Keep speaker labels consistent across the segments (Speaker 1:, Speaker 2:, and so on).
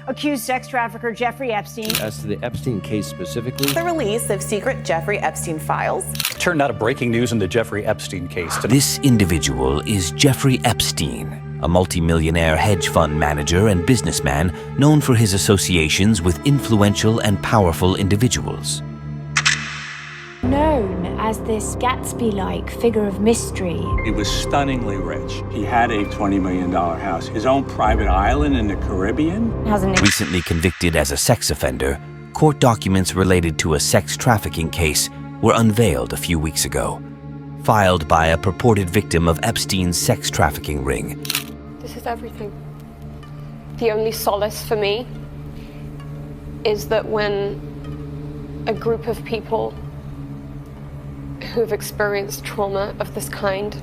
Speaker 1: Accused sex trafficker Jeffrey Epstein.
Speaker 2: As to the Epstein case specifically,
Speaker 3: the release of secret Jeffrey Epstein files.
Speaker 4: Turned out of breaking news in the Jeffrey Epstein case.
Speaker 5: This individual is Jeffrey Epstein, a multimillionaire hedge fund manager and businessman known for his associations with influential and powerful individuals.
Speaker 6: Known as this Gatsby-like figure of mystery.
Speaker 7: He was stunningly rich. He had a $20 million house, his own private island in the Caribbean.
Speaker 5: Recently convicted as a sex offender, court documents related to a sex trafficking case were unveiled a few weeks ago, filed by a purported victim of Epstein's sex trafficking ring.
Speaker 8: This is everything. The only solace for me is that when a group of people who've experienced trauma of this kind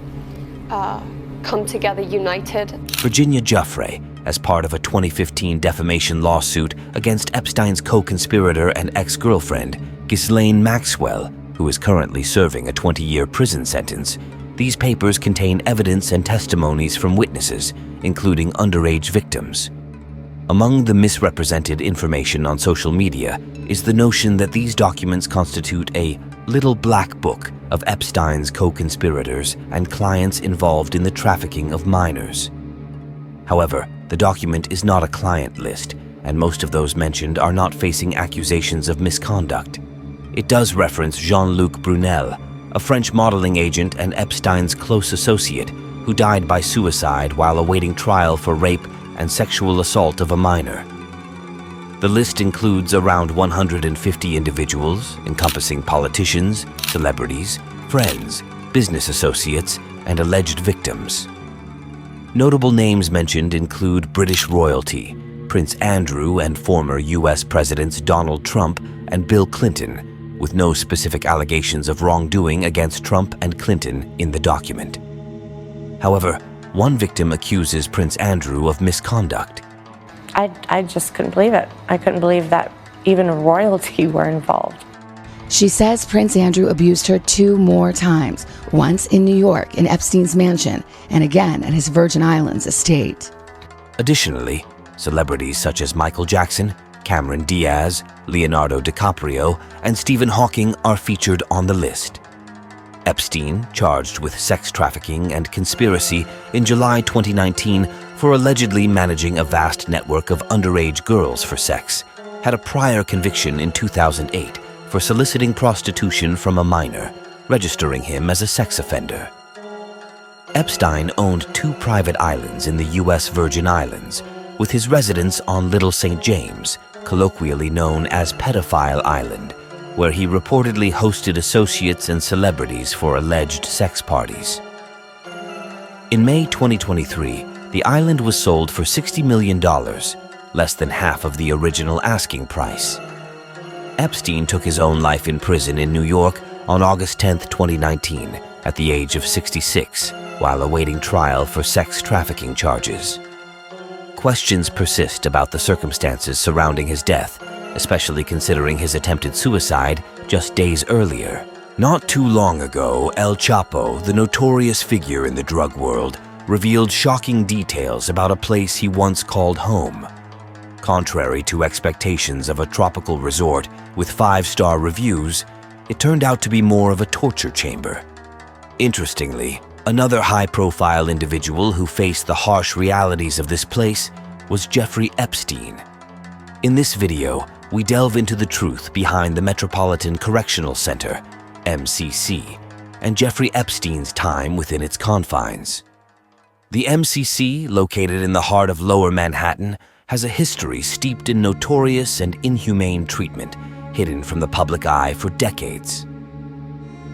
Speaker 8: come together united.
Speaker 5: Virginia Giuffre, as part of a 2015 defamation lawsuit against Epstein's co-conspirator and ex-girlfriend, Ghislaine Maxwell, who is currently serving a 20-year prison sentence. These papers contain evidence and testimonies from witnesses, including underage victims. Among the misrepresented information on social media is the notion that these documents constitute a little black book of Epstein's co-conspirators and clients involved in the trafficking of minors. However, the document is not a client list, and most of those mentioned are not facing accusations of misconduct. It does reference Jean-Luc Brunel, a French modeling agent and Epstein's close associate who died by suicide while awaiting trial for rape and sexual assault of a minor. The list includes around 150 individuals, encompassing politicians, celebrities, friends, business associates, and alleged victims. Notable names mentioned include British royalty, Prince Andrew and former US Presidents Donald Trump and Bill Clinton, with no specific allegations of wrongdoing against Trump and Clinton in the document. However, one victim accuses Prince Andrew of misconduct.
Speaker 9: I just couldn't believe it. I couldn't believe that even royalty were involved.
Speaker 10: She says Prince Andrew abused her 2 more times, once in New York in Epstein's mansion and again at his Virgin Islands estate.
Speaker 5: Additionally, celebrities such as Michael Jackson, Cameron Diaz, Leonardo DiCaprio, and Stephen Hawking are featured on the list. Epstein, charged with sex trafficking and conspiracy in July 2019 for allegedly managing a vast network of underage girls for sex, had a prior conviction in 2008 for soliciting prostitution from a minor, registering him as a sex offender. Epstein owned 2 private islands in the US Virgin Islands, with his residence on Little St. James, colloquially known as Pedophile Island, where he reportedly hosted associates and celebrities for alleged sex parties. In May 2023, the island was sold for $60 million, less than half of the original asking price. Epstein took his own life in prison in New York on August 10, 2019, at the age of 66, while awaiting trial for sex trafficking charges. Questions persist about the circumstances surrounding his death, especially considering his attempted suicide just days earlier. Not too long ago, El Chapo, the notorious figure in the drug world, revealed shocking details about a place he once called home. Contrary to expectations of a tropical resort with 5-star reviews, it turned out to be more of a torture chamber. Interestingly, another high-profile individual who faced the harsh realities of this place was Jeffrey Epstein. In this video, we delve into the truth behind the Metropolitan Correctional Center, MCC, and Jeffrey Epstein's time within its confines. The MCC, located in the heart of Lower Manhattan, has a history steeped in notorious and inhumane treatment, hidden from the public eye for decades.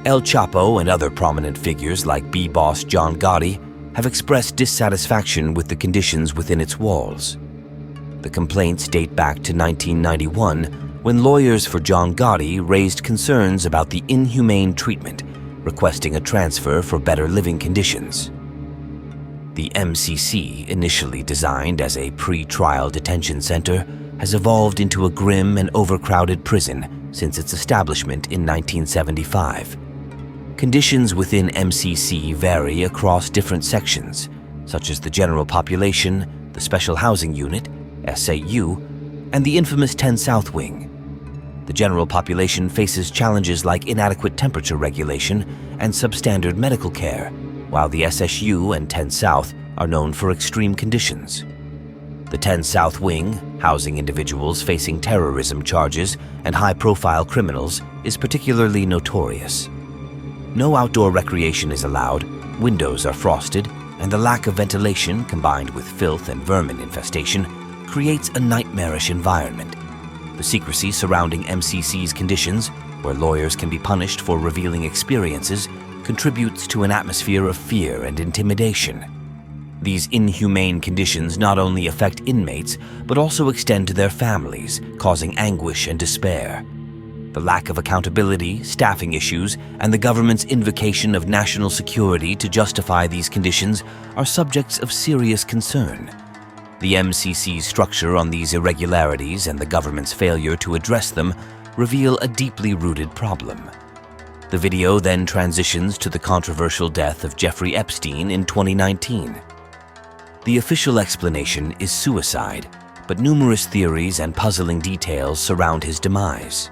Speaker 5: El Chapo and other prominent figures like B-Boss John Gotti have expressed dissatisfaction with the conditions within its walls. The complaints date back to 1991, when lawyers for John Gotti raised concerns about the inhumane treatment, requesting a transfer for better living conditions. The MCC, initially designed as a pre-trial detention center, has evolved into a grim and overcrowded prison since its establishment in 1975. Conditions within MCC vary across different sections, such as the general population, the special housing unit, SAU, and the infamous 10 South Wing. The general population faces challenges like inadequate temperature regulation and substandard medical care, while the SSU and 10 South are known for extreme conditions. The 10 South Wing, housing individuals facing terrorism charges and high-profile criminals, is particularly notorious. No outdoor recreation is allowed, windows are frosted, and the lack of ventilation, combined with filth and vermin infestation, creates a nightmarish environment. The secrecy surrounding MCC's conditions, where lawyers can be punished for revealing experiences, contributes to an atmosphere of fear and intimidation. These inhumane conditions not only affect inmates, but also extend to their families, causing anguish and despair. The lack of accountability, staffing issues, and the government's invocation of national security to justify these conditions are subjects of serious concern. The MCC's structure on these irregularities and the government's failure to address them reveal a deeply rooted problem. The video then transitions to the controversial death of Jeffrey Epstein in 2019. The official explanation is suicide, but numerous theories and puzzling details surround his demise.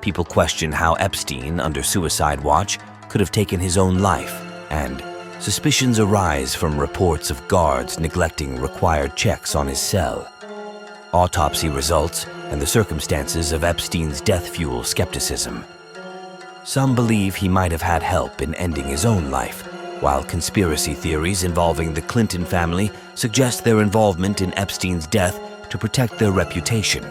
Speaker 5: People question how Epstein, under suicide watch, could have taken his own life, and suspicions arise from reports of guards neglecting required checks on his cell. Autopsy results and the circumstances of Epstein's death fuel skepticism. Some believe he might have had help in ending his own life, while conspiracy theories involving the Clinton family suggest their involvement in Epstein's death to protect their reputation.